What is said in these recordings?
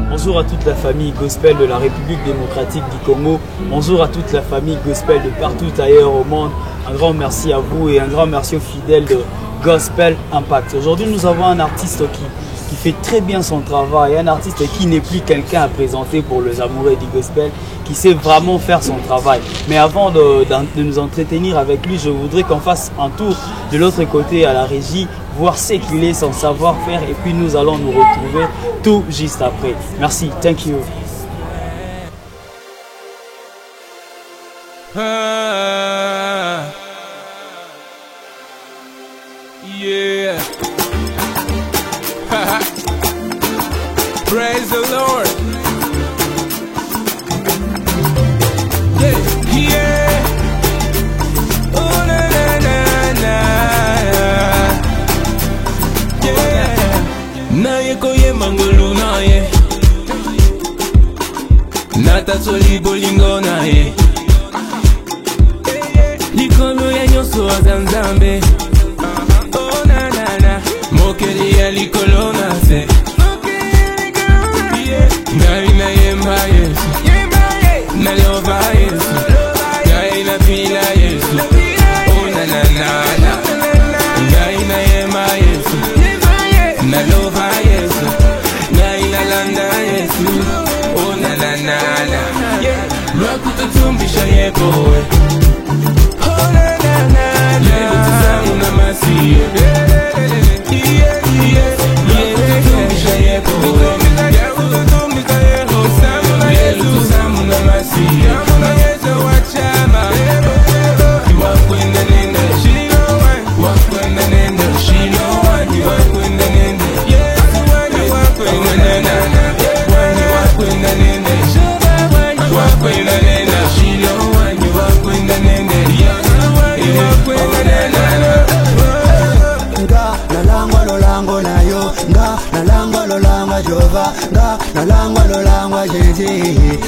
Bonjour à toute la famille gospel de la République démocratique du Congo. Bonjour à toute la famille gospel de partout ailleurs au monde. Un grand merci à vous et un grand merci aux fidèles de Gospel Impact. Aujourd'hui, nous avons un artiste qui fait très bien son travail, un artiste qui n'est plus quelqu'un à présenter pour les amoureux du gospel, qui sait vraiment faire son travail. Mais avant de nous entretenir avec lui, je voudrais qu'on fasse un tour de l'autre côté à la régie, voir ce qu'il est, son savoir-faire, et puis nous allons nous retrouver tout juste après. Merci, thank you. Yeah. Praise the Lord. Yeah, yeah. Oh na na na na. Yeah. Na ye koye mangolu na ye. Na tatsoli bolingo na ye. Likolo ya nyoso azanzambe. Oh na na na. Mokeli ya likolo na se. Naina yemba Yesu, na lova Yesu, naina pila Yesu, oh na na na na. Naina yemba Yesu, na lova Yesu, naina landa Yesu, oh na na na na. Lwakututumbisha yekowe, oh na na na na. Lelo tuzamu na masiye, lwakututumbisha yekowe. Jova, nga nalangwa lolangwa Jésus.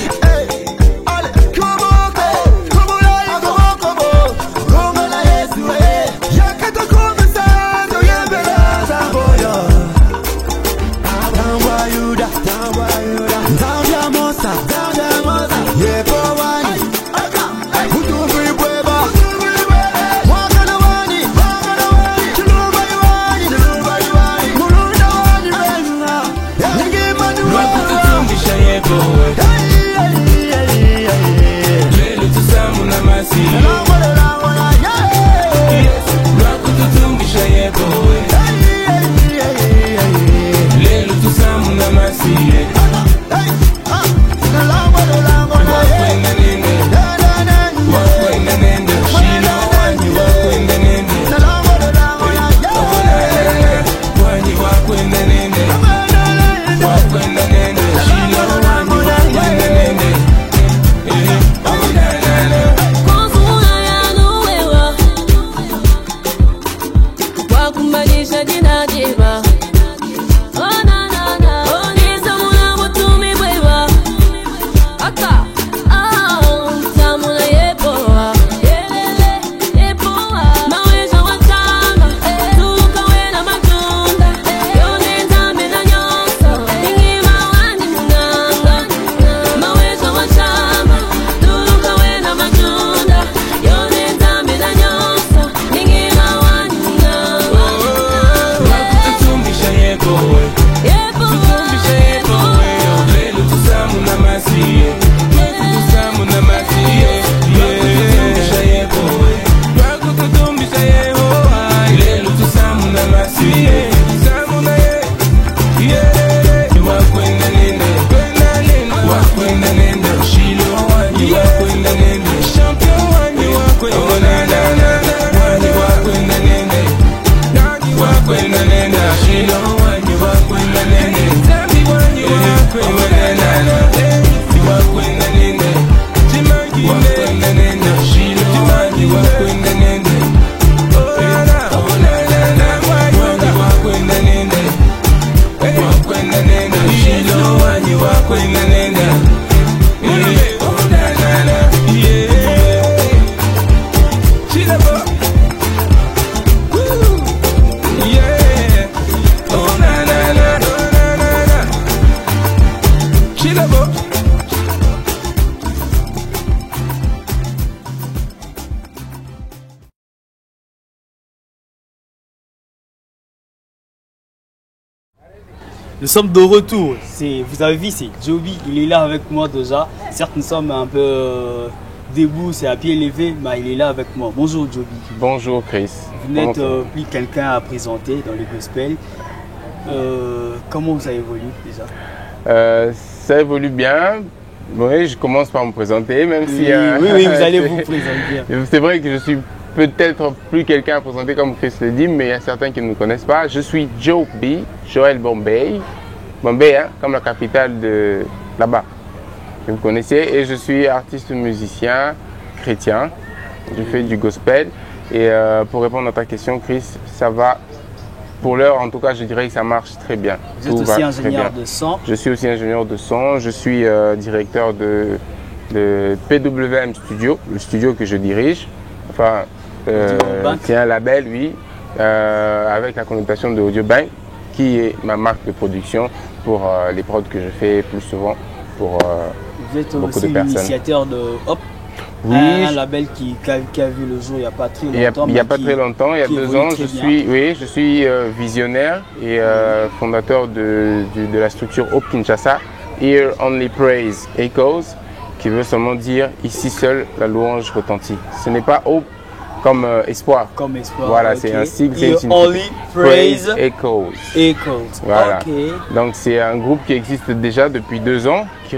Nous sommes de retour. Vous avez vu, c'est Joby, il est là avec moi déjà. Certes, nous sommes un peu debout, c'est à pied levé, mais il est là avec moi. Bonjour Joby. Bonjour Chris. Vous n'êtes plus quelqu'un à présenter dans le gospel. Comment ça évolue déjà? Ça évolue bien. Oui, je commence par me présenter, même si... oui, vous allez vous présenter. C'est vrai que je suis peut-être plus quelqu'un à présenter comme Chris le dit, mais il y a certains qui ne me connaissent pas. Je suis Joby, Joël Bombay. Bombay, hein, comme la capitale de là-bas, que vous connaissez. Et je suis artiste musicien chrétien. Je fais du gospel. Et pour répondre à ta question, Chris, ça va. Pour l'heure, en tout cas, je dirais que ça marche très bien. Vous êtes aussi ingénieur de son? Je suis aussi ingénieur de son. Je suis directeur de PWM Studio, le studio que je dirige. Enfin, c'est un label, oui, avec la connotation de Audio Bank, qui est ma marque de production pour les prods que je fais plus souvent pour vous êtes beaucoup aussi de personnes. L'initiateur de Hop, oui, un label qui a vu le jour il n'y a pas très longtemps. Il n'y a pas très longtemps, il y a 2 ans, je suis visionnaire et fondateur de la structure Hope Kinshasa, Here Only Praise Echoes, qui veut seulement dire ici seul la louange retentit. Ce n'est pas Hope comme espoir. Comme espoir. Voilà, okay. c'est un sigle, c'est une Only Praise Echoes. Echoes. Voilà. Okay. Donc c'est un groupe qui existe déjà depuis 2 ans, qui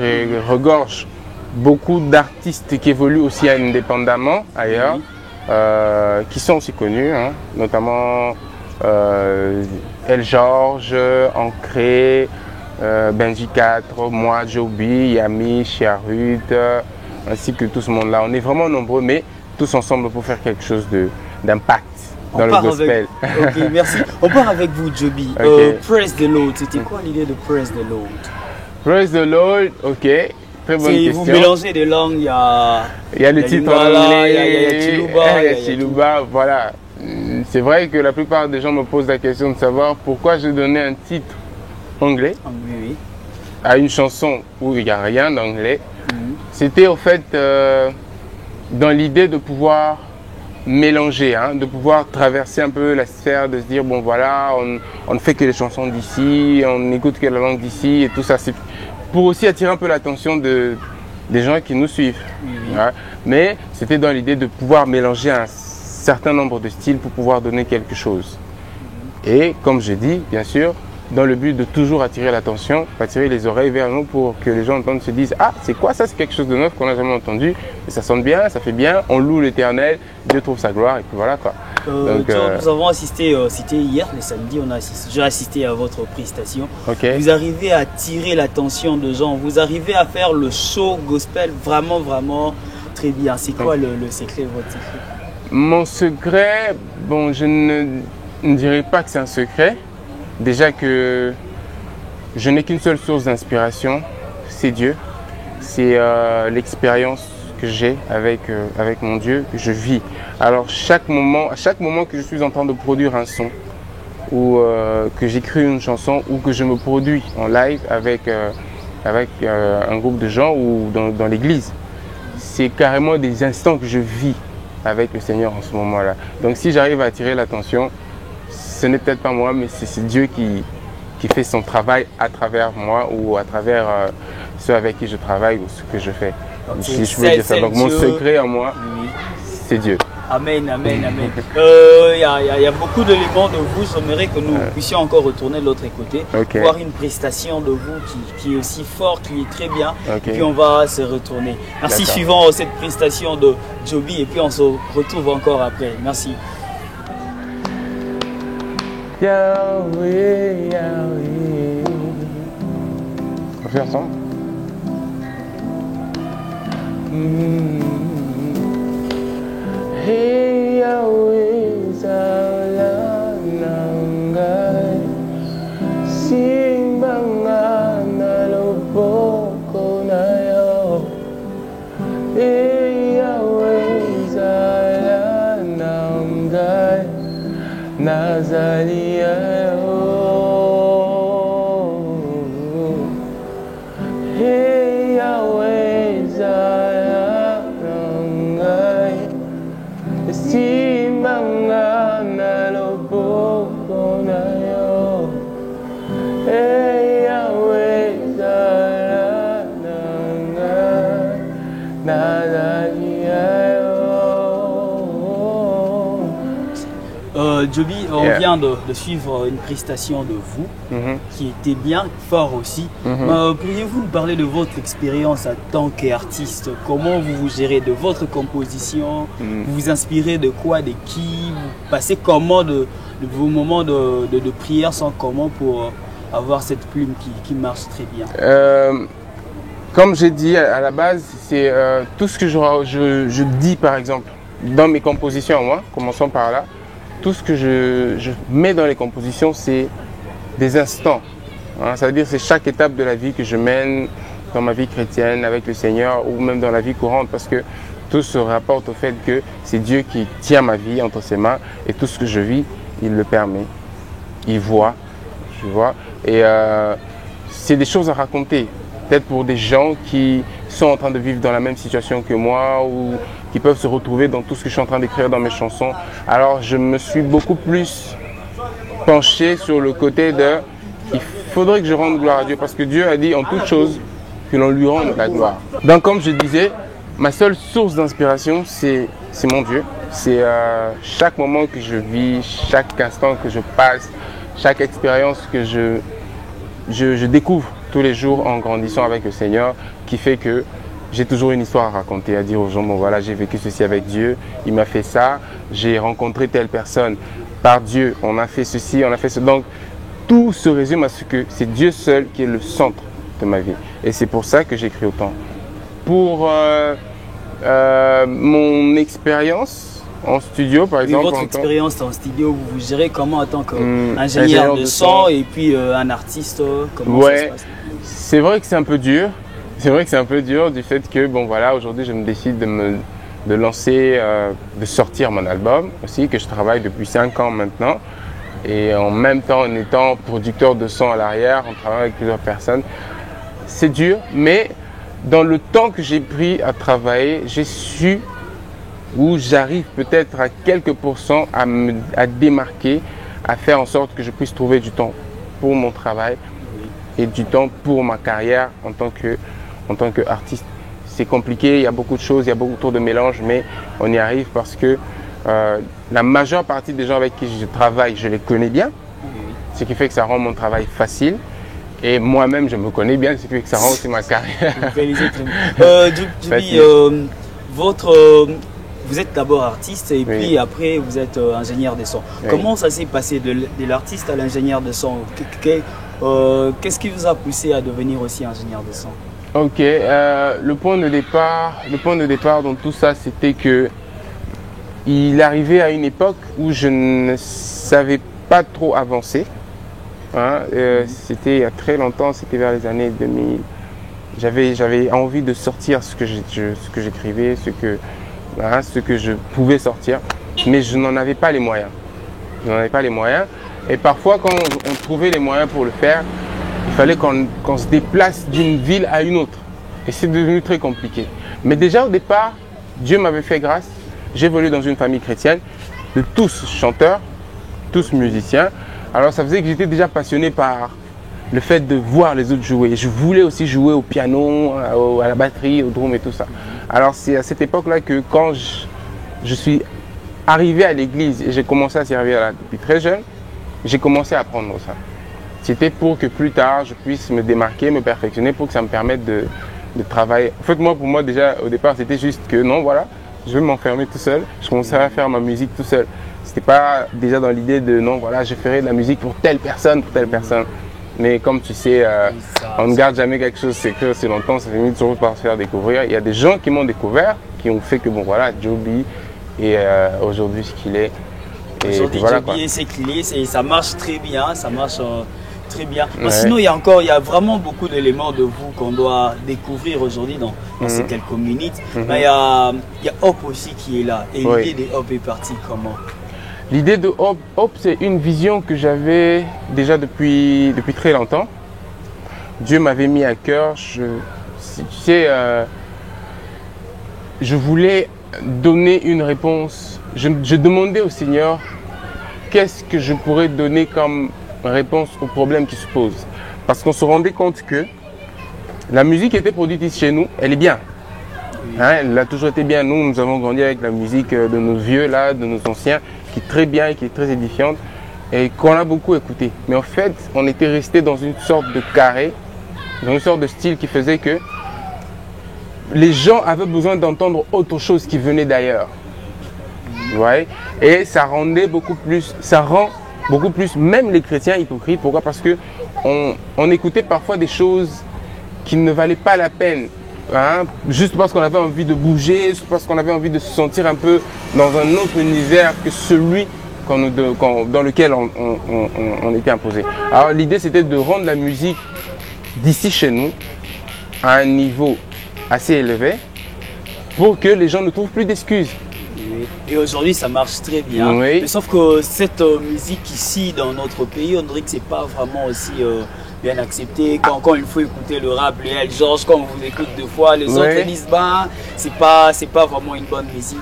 regorge beaucoup d'artistes qui évoluent aussi indépendamment ailleurs, qui sont aussi connus, hein, notamment El George, Ancré, Benji 4, moi, Joby, Yami, Chiarut, ainsi que tout ce monde-là. On est vraiment nombreux, mais tous ensemble pour faire quelque chose d'impact dans le gospel. Ok, merci. On part avec vous, Joby. Okay. Praise the Lord, c'était quoi l'idée de Praise the Lord? Praise the Lord, ok. Très bonne question. Vous mélangez des langues, il y a le titre anglais, il y a Chiluba, voilà. C'est vrai que la plupart des gens me posent la question de savoir pourquoi j'ai donné un titre anglais à une chanson où il n'y a rien d'anglais. C'était au fait dans l'idée de pouvoir mélanger, hein, de pouvoir traverser un peu la sphère, de se dire bon voilà, on ne fait que les chansons d'ici, on n'écoute que la langue d'ici et tout ça. C'est pour aussi attirer un peu l'attention des gens qui nous suivent. Ouais. Mais c'était dans l'idée de pouvoir mélanger un certain nombre de styles pour pouvoir donner quelque chose. Et comme je dis, bien sûr, dans le but de toujours attirer l'attention, attirer les oreilles vers nous pour que les gens entendent, se disent « Ah, c'est quoi ça? C'est quelque chose de neuf qu'on n'a jamais entendu. Et ça sonne bien, ça fait bien, on loue l'Éternel, Dieu trouve sa gloire. » Et puis voilà quoi. Donc, nous avons assisté, c'était hier, le samedi, j'ai assisté à votre prestation. Okay. Vous arrivez à attirer l'attention de gens, vous arrivez à faire le show gospel vraiment, vraiment très bien. C'est quoi le secret, votre secret? Mon secret, bon, je ne dirais pas que c'est un secret. Déjà que je n'ai qu'une seule source d'inspiration, c'est Dieu. C'est l'expérience que j'ai avec mon Dieu, que je vis. Alors à chaque moment que je suis en train de produire un son, ou que j'écris une chanson, ou que je me produis en live avec un groupe de gens ou dans l'église, c'est carrément des instants que je vis avec le Seigneur en ce moment-là. Donc si j'arrive à attirer l'attention, ce n'est peut-être pas moi, mais c'est Dieu qui fait son travail à travers moi ou à travers ceux avec qui je travaille ou ce que je fais. Donc, si je peux dire ça. Donc mon secret en moi, c'est Dieu. Amen, amen, amen. Il y a beaucoup d'éléments de vous. J'aimerais que nous puissions encore retourner de l'autre côté, voir une prestation de vous qui est aussi forte, qui est très bien. Et puis on va se retourner. Merci. Suivant cette prestation de Joby et puis on se retrouve encore après. Merci. Yahweh, Yahweh. On fait ensemble. Hey Yahweh, Zala Nangai, Simbanga Naloboko Nayo. Hey Yahweh, Zala Nangai, Nazali. Hey Joby, on vient de suivre une prestation de vous qui était bien fort aussi. Pourriez-vous nous parler de votre expérience en tant qu'artiste? Comment vous vous gérez de votre composition? Vous vous inspirez de quoi, de qui? Vous passez comment de vos moments de prière sont comment pour avoir cette plume qui marche très bien? Comme j'ai dit à la base, c'est tout ce que je dis par exemple dans mes compositions, moi, commençons par là. Tout ce que je mets dans les compositions, c'est des instants. Hein, ça veut dire c'est chaque étape de la vie que je mène dans ma vie chrétienne avec le Seigneur ou même dans la vie courante, parce que tout se rapporte au fait que c'est Dieu qui tient ma vie entre ses mains et tout ce que je vis, il le permet. Il voit, tu vois. Et c'est des choses à raconter, peut-être pour des gens qui sont en train de vivre dans la même situation que moi ou qui peuvent se retrouver dans tout ce que je suis en train d'écrire dans mes chansons. Alors je me suis beaucoup plus penché sur le côté de il faudrait que je rende gloire à Dieu, parce que Dieu a dit en toute chose que l'on lui rende la gloire. Donc comme je disais, ma seule source d'inspiration c'est mon Dieu. C'est chaque moment que je vis, chaque instant que je passe, chaque expérience que je découvre tous les jours en grandissant avec le Seigneur, qui fait que j'ai toujours une histoire à raconter, à dire aux gens, bon voilà, j'ai vécu ceci avec Dieu, il m'a fait ça, j'ai rencontré telle personne, par Dieu, on a fait ceci, on a fait cela. Donc, tout se résume à ce que c'est Dieu seul qui est le centre de ma vie. Et c'est pour ça que j'écris autant. Pour mon expérience en studio, par exemple. Votre expérience en studio, vous vous gérez comment en tant qu'ingénieur de son et puis un artiste, comment ça se passe? C'est vrai que c'est un peu dur. C'est vrai que c'est un peu dur du fait que, bon voilà, aujourd'hui je me décide de lancer, de sortir mon album aussi, que je travaille depuis 5 ans maintenant. Et en même temps, en étant producteur de son à l'arrière, on travaille avec plusieurs personnes. C'est dur, mais dans le temps que j'ai pris à travailler, j'ai su où j'arrive peut-être à quelques pourcents à démarquer, à faire en sorte que je puisse trouver du temps pour mon travail et du temps pour ma carrière en tant qu'artiste. C'est compliqué, il y a beaucoup de choses, il y a beaucoup trop de mélange, mais on y arrive parce que la majeure partie des gens avec qui je travaille, je les connais bien, ce qui fait que ça rend mon travail facile. Et moi-même, je me connais bien, ce qui fait que ça rend aussi ma carrière. Vous êtes d'abord artiste et puis après vous êtes ingénieur de son. Comment ça s'est passé de l'artiste à l'ingénieur de son? Qu'est-ce qui vous a poussé à devenir aussi ingénieur de son? Ok, le point de départ dans tout ça, c'était que il arrivait à une époque où je ne savais pas trop avancer. Hein, c'était il y a très longtemps, c'était vers les années 2000. J'avais envie de sortir ce que j'écrivais, ce que je pouvais sortir, mais je n'en avais pas les moyens. Et parfois, quand on trouvait les moyens pour le faire, il fallait qu'on se déplace d'une ville à une autre. Et c'est devenu très compliqué. Mais déjà au départ, Dieu m'avait fait grâce. J'évoluais dans une famille chrétienne de tous chanteurs, tous musiciens. Alors ça faisait que j'étais déjà passionné par le fait de voir les autres jouer. Je voulais aussi jouer au piano, à la batterie, au drum et tout ça. Alors c'est à cette époque-là que quand je suis arrivé à l'église et j'ai commencé à servir là depuis très jeune, j'ai commencé à apprendre ça. C'était pour que plus tard, je puisse me démarquer, me perfectionner, pour que ça me permette de travailler. En fait, pour moi, déjà, au départ, c'était juste que non, voilà, je vais m'enfermer tout seul. Je commençais à faire ma musique tout seul. C'était pas déjà dans l'idée de non, voilà, je ferai de la musique pour telle personne, Mais comme tu sais, on ne garde jamais quelque chose secret aussi longtemps, ça finit toujours par se faire découvrir. Il y a des gens qui m'ont découvert, qui ont fait que, bon, voilà, Joby est aujourd'hui ce qu'il est. Aujourd'hui, voilà, Joby est ce qu'il est, et ça marche très bien, très bien. Ouais. Sinon, il y a vraiment beaucoup d'éléments de vous qu'on doit découvrir aujourd'hui dans ces quelques minutes. Mais il y a Hope aussi qui est là. Et l'idée de Hope est partie comment? L'idée de Hope, c'est une vision que j'avais déjà depuis très longtemps. Dieu m'avait mis à cœur. Je voulais donner une réponse. Je demandais au Seigneur qu'est-ce que je pourrais donner comme réponse aux problèmes qui se posent. Parce qu'on se rendait compte que la musique qui était produite ici chez nous, elle est bien. Hein, elle a toujours été bien. Nous avons grandi avec la musique de nos vieux, là, de nos anciens, qui est très bien et qui est très édifiante et qu'on a beaucoup écouté. Mais en fait, on était resté dans une sorte de carré, dans une sorte de style qui faisait que les gens avaient besoin d'entendre autre chose qui venait d'ailleurs. Ouais. Et ça rendait beaucoup plus, ça rend beaucoup plus même les chrétiens hypocrites. Pourquoi? Parce que on écoutait parfois des choses qui ne valaient pas la peine. Hein, juste parce qu'on avait envie de bouger, juste parce qu'on avait envie de se sentir un peu dans un autre univers que celui dans lequel on était imposé. Alors l'idée c'était de rendre la musique d'ici chez nous à un niveau assez élevé pour que les gens ne trouvent plus d'excuses. Et aujourd'hui ça marche très bien. Oui. Mais sauf que cette musique ici dans notre pays, on dirait que c'est pas vraiment aussi bien accepté. Quand il faut écouter le rap, le L. George, quand on vous écoute deux fois, les autres disent bah c'est pas vraiment une bonne musique.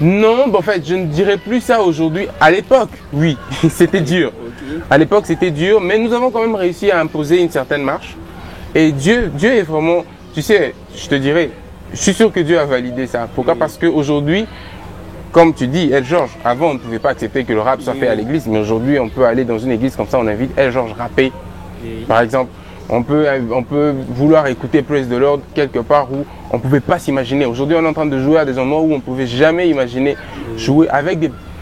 Non, en fait, je ne dirais plus ça aujourd'hui. À l'époque, oui, c'était dur. Okay. À l'époque, c'était dur, mais nous avons quand même réussi à imposer une certaine marche. Et Dieu est vraiment, tu sais, je te dirais, je suis sûr que Dieu a validé ça. Pourquoi? Parce qu'aujourd'hui, comme tu dis, El George, avant on ne pouvait pas accepter que le rap soit fait à l'église, mais aujourd'hui on peut aller dans une église comme ça, on invite El George rapper. Par exemple, on peut vouloir écouter Praise the Lord quelque part où on ne pouvait pas s'imaginer. Aujourd'hui, on est en train de jouer à des endroits où on ne pouvait jamais imaginer jouer avec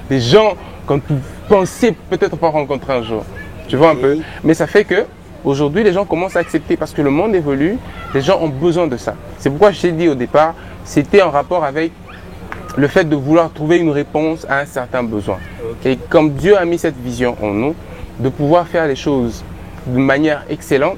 des gens qu'on pensait peut-être pas rencontrer un jour. Tu vois un peu? Mais ça fait que aujourd'hui, les gens commencent à accepter parce que le monde évolue, les gens ont besoin de ça. C'est pourquoi je t'ai dit au départ, c'était en rapport avec le fait de vouloir trouver une réponse à un certain besoin. Et comme Dieu a mis cette vision en nous, de pouvoir faire les choses de manière excellente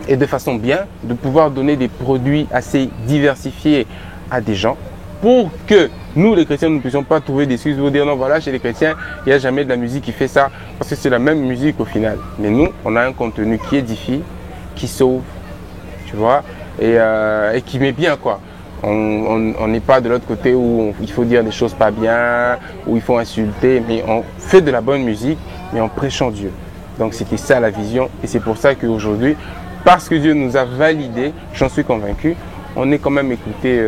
et de façon bien, de pouvoir donner des produits assez diversifiés à des gens pour que nous les chrétiens ne puissions pas trouver d'excuses pour dire non voilà chez les chrétiens il n'y a jamais de la musique qui fait ça parce que c'est la même musique au final. Mais nous on a un contenu qui édifie, qui sauve, tu vois, et qui met bien quoi. On n'est pas de l'autre côté où il faut dire des choses pas bien, où il faut insulter, mais on fait de la bonne musique mais en prêchant Dieu. Donc c'était ça la vision et c'est pour ça qu'aujourd'hui, parce que Dieu nous a validés, j'en suis convaincu, on est quand même écouté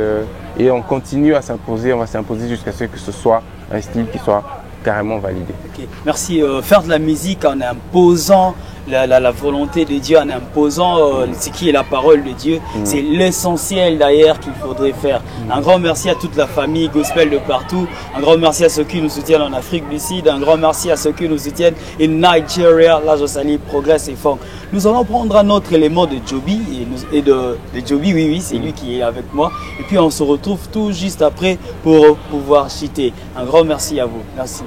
et on continue à s'imposer, on va s'imposer jusqu'à ce que ce soit un style qui soit carrément validé. Okay. Merci. Faire de la musique en imposant la volonté de Dieu, en imposant ce qui est la parole de Dieu, c'est l'essentiel d'ailleurs qu'il faudrait faire. Un grand merci à toute la famille gospel de partout, un grand merci à ceux qui nous soutiennent en Afrique du Sud, un grand merci à ceux qui nous soutiennent en Nigeria, là je salue Progress et Funk. Nous allons prendre un autre élément de Joby, et de Joby, oui, c'est lui qui est avec moi, et puis on se retrouve tout juste après pour pouvoir chiter. Un grand merci à vous. Merci.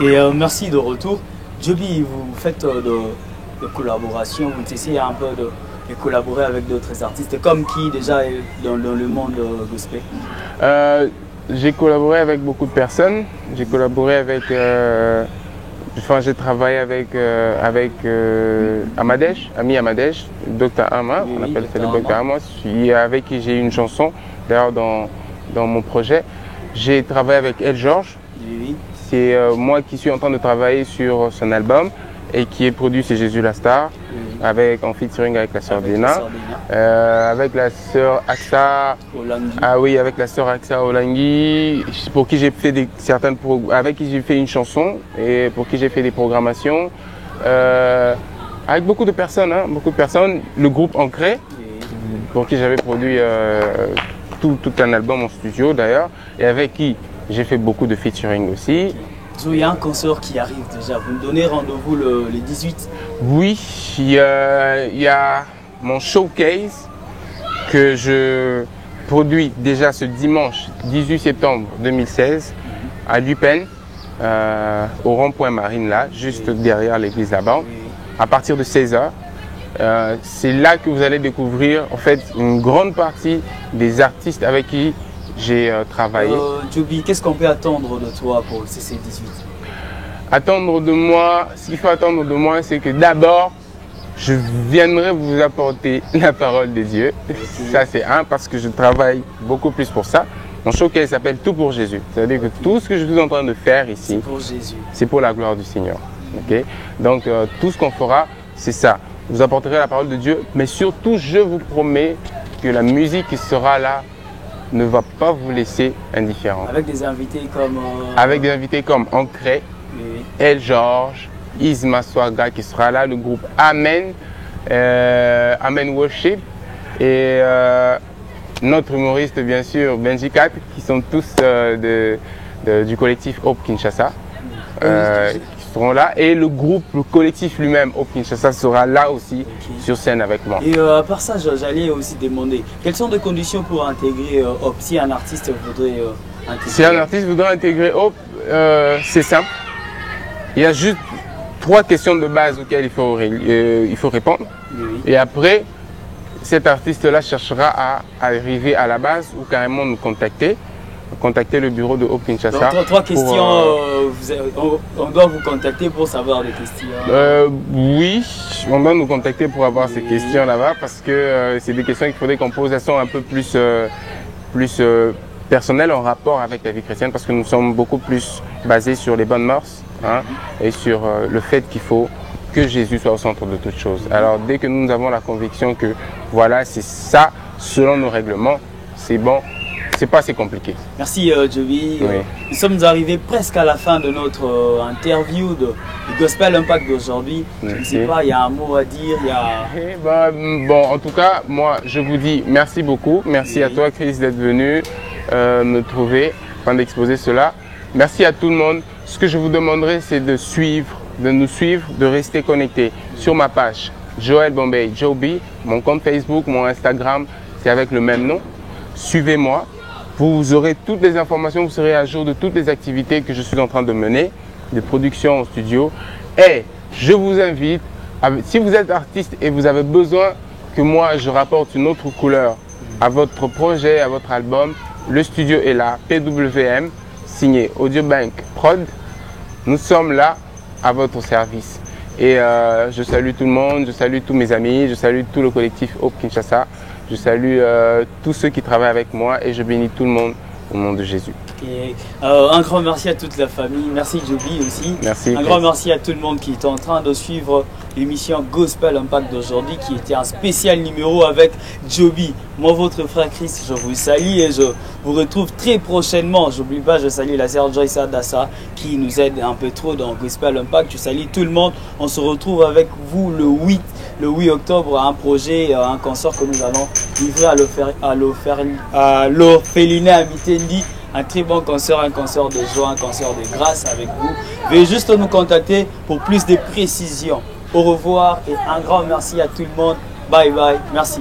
Et merci de retour. Joby, vous faites de collaborations, vous essayez un peu de collaborer avec d'autres artistes, comme qui déjà dans le monde gospel? J'ai collaboré avec beaucoup de personnes. J'ai collaboré avec, j'ai travaillé avec Amadesh, Ami Amadesh, Dr Ama, on appelle ça le Dr Ama, avec qui j'ai eu une chanson d'ailleurs dans mon projet. J'ai travaillé avec El George. Oui. C'est moi qui suis en train de travailler sur son album et qui est produit chez Jésus la Star, en featuring avec la sœur Dena, avec la sœur Aksa Olangui. Ah oui, avec la sœur Aksa Olangui, pour qui j'ai fait avec qui j'ai fait une chanson et pour qui j'ai fait des programmations. avec beaucoup de personnes, le groupe Ancré, pour qui j'avais produit tout un album en studio d'ailleurs, et avec qui j'ai fait beaucoup de featuring aussi. Il y a un concert qui arrive déjà, vous me donnez rendez-vous le 18? Oui, il y a mon showcase que je produis déjà ce dimanche 18 septembre 2016 à Dupen, au rond-point Marine là, juste derrière l'église là-bas, à partir de 16h. C'est là que vous allez découvrir en fait une grande partie des artistes avec qui j'ai travaillé. Joby, qu'est-ce qu'on peut attendre de toi pour le CC18? Attendre de moi, ce qu'il faut attendre de moi, c'est que d'abord, je viendrai vous apporter la parole de Dieu. Ça c'est parce que je travaille beaucoup plus pour ça. Mon showcase s'appelle Tout pour Jésus. C'est-à-dire que tout ce que je suis en train de faire ici, c'est pour la gloire du Seigneur. Okay? Donc tout ce qu'on fera, c'est ça. Vous apporterez la parole de Dieu, mais surtout, je vous promets que la musique qui sera là ne va pas vous laisser indifférent. Avec des invités comme... Avec des invités comme Ancré, El George, Isma Swaga qui sera là, le groupe Amen, Amen Worship et notre humoriste bien sûr, Benji Kat, qui sont tous du collectif Hope Kinshasa. Seront là et le collectif lui-même au Kinshasa sera là aussi sur scène avec moi. Et à part ça, j'allais aussi demander quelles sont les conditions pour intégrer Hope si un artiste voudrait intégrer. Si un artiste voudrait intégrer Hope, c'est simple. Il y a juste 3 questions de base auxquelles il faut répondre. Et après, cet artiste-là cherchera à arriver à la base ou carrément nous contacter le bureau de Hope Kinshasa. Donc, 3 questions, on doit vous contacter pour savoir les questions. Oui, on doit nous contacter pour avoir ces questions là-bas parce que c'est des questions qu'il faudrait qu'on pose. Elles sont un peu plus personnelles en rapport avec la vie chrétienne parce que nous sommes beaucoup plus basés sur les bonnes mœurs et sur le fait qu'il faut que Jésus soit au centre de toutes choses. Alors dès que nous avons la conviction que voilà, c'est ça selon nos règlements, c'est bon. C'est pas assez compliqué. Merci Joby. Nous sommes arrivés presque à la fin de notre interview du Gospel Impact d'aujourd'hui. Je ne sais pas, il y a un mot à dire. Bon, en tout cas, moi je vous dis merci beaucoup. Merci à toi Chris d'être venu me trouver afin d'exposer cela. Merci à tout le monde. Ce que je vous demanderai, c'est de nous suivre, de rester connectés sur ma page Joel Bombay Joby, mon compte Facebook, mon Instagram, c'est avec le même nom. Suivez-moi. Vous aurez toutes les informations, vous serez à jour de toutes les activités que je suis en train de mener, de production en studio. Et je vous invite, si vous êtes artiste et vous avez besoin que moi je rapporte une autre couleur à votre projet, à votre album, le studio est là, PWM, signé Audiobank Prod. Nous sommes là à votre service. Et je salue tout le monde, je salue tous mes amis, je salue tout le collectif Hope Kinshasa. Je salue tous ceux qui travaillent avec moi et je bénis tout le monde au nom de Jésus. Et, un grand merci à toute la famille. Merci Joby aussi. Merci. Un grand merci à tout le monde qui est en train de suivre l'émission Gospel Impact d'aujourd'hui qui était un spécial numéro avec Joby. Moi, votre frère Chris, je vous salue et je vous retrouve très prochainement. J'oublie pas, je salue la sœur Joyce Adassa qui nous aide un peu trop dans Gospel Impact. Je salue tout le monde. On se retrouve avec vous le 8 octobre à un projet, un concert que nous allons livrer à l'orphelinat à Mitendi. Un très bon concert, un concert de joie, un concert de grâce avec vous. Veuillez juste nous contacter pour plus de précisions. Au revoir et un grand merci à tout le monde. Bye bye. Merci.